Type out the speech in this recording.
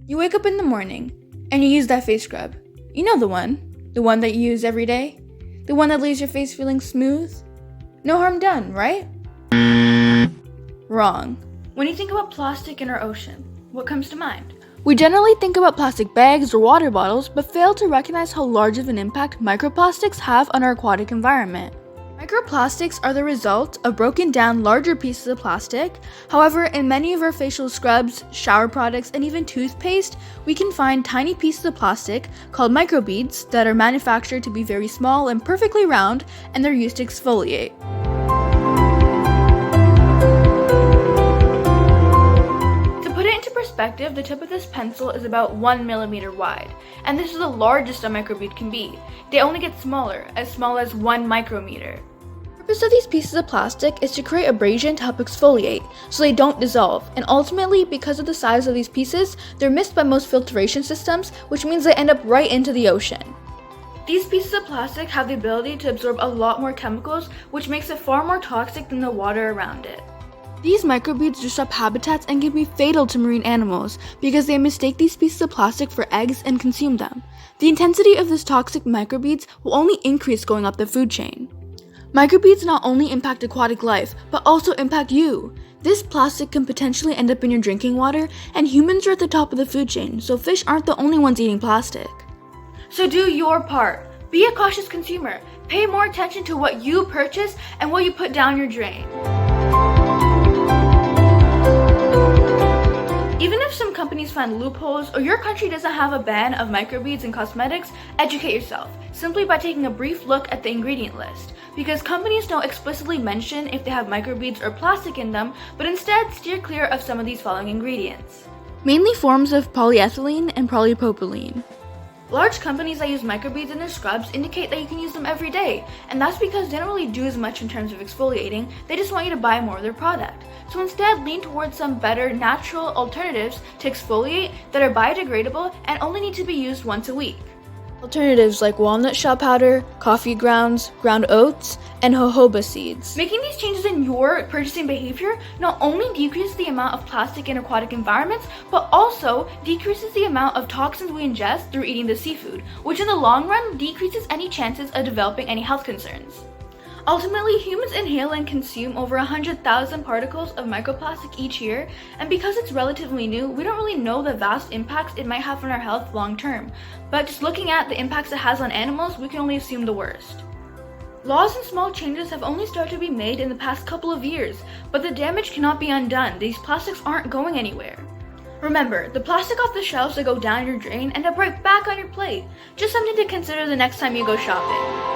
You wake up in the morning, and you use that face scrub. You know the one that you use every day, the one that leaves your face feeling smooth. No harm done, right? Wrong. When you think about plastic in our ocean, what comes to mind? We generally think about plastic bags or water bottles, but fail to recognize how large of an impact microplastics have on our aquatic environment. Microplastics are the result of broken down larger pieces of plastic. However, in many of our facial scrubs, shower products, and even toothpaste, we can find tiny pieces of plastic called microbeads that are manufactured to be very small and perfectly round, and they're used to exfoliate. Perspective, the tip of this pencil is about 1 millimeter wide, and this is the largest a microbead can be. They only get smaller as 1 micrometer. The purpose of these pieces of plastic is to create abrasion to help exfoliate, so they don't dissolve, and ultimately, because of the size of these pieces, they're missed by most filtration systems, which means they end up right into the ocean. These pieces of plastic have the ability to absorb a lot more chemicals, which makes it far more toxic than the water around it. These microbeads disrupt habitats and can be fatal to marine animals because they mistake these pieces of plastic for eggs and consume them. The intensity of this toxic microbeads will only increase going up the food chain. Microbeads not only impact aquatic life, but also impact you. This plastic can potentially end up in your drinking water, and humans are at the top of the food chain, so fish aren't the only ones eating plastic. So do your part. Be a cautious consumer. Pay more attention to what you purchase and what you put down your drain. Even if some companies find loopholes or your country doesn't have a ban of microbeads in cosmetics, educate yourself simply by taking a brief look at the ingredient list, because companies don't explicitly mention if they have microbeads or plastic in them, but instead steer clear of some of these following ingredients. Mainly forms of polyethylene and polypropylene. Large companies that use microbeads in their scrubs indicate that you can use them every day, and that's because they don't really do as much in terms of exfoliating, they just want you to buy more of their product. So instead, lean towards some better natural alternatives to exfoliate that are biodegradable and only need to be used once a week. Alternatives like walnut shell powder, coffee grounds, ground oats, and jojoba seeds. Making these changes in your purchasing behavior not only decreases the amount of plastic in aquatic environments, but also decreases the amount of toxins we ingest through eating the seafood, which in the long run decreases any chances of developing any health concerns. Ultimately, humans inhale and consume over 100,000 particles of microplastic each year, and because it's relatively new, we don't really know the vast impacts it might have on our health long term. But just looking at the impacts it has on animals, we can only assume the worst. Laws and small changes have only started to be made in the past couple of years, but the damage cannot be undone. These plastics aren't going anywhere. Remember, the plastic off the shelves that go down your drain end up right back on your plate. Just something to consider the next time you go shopping.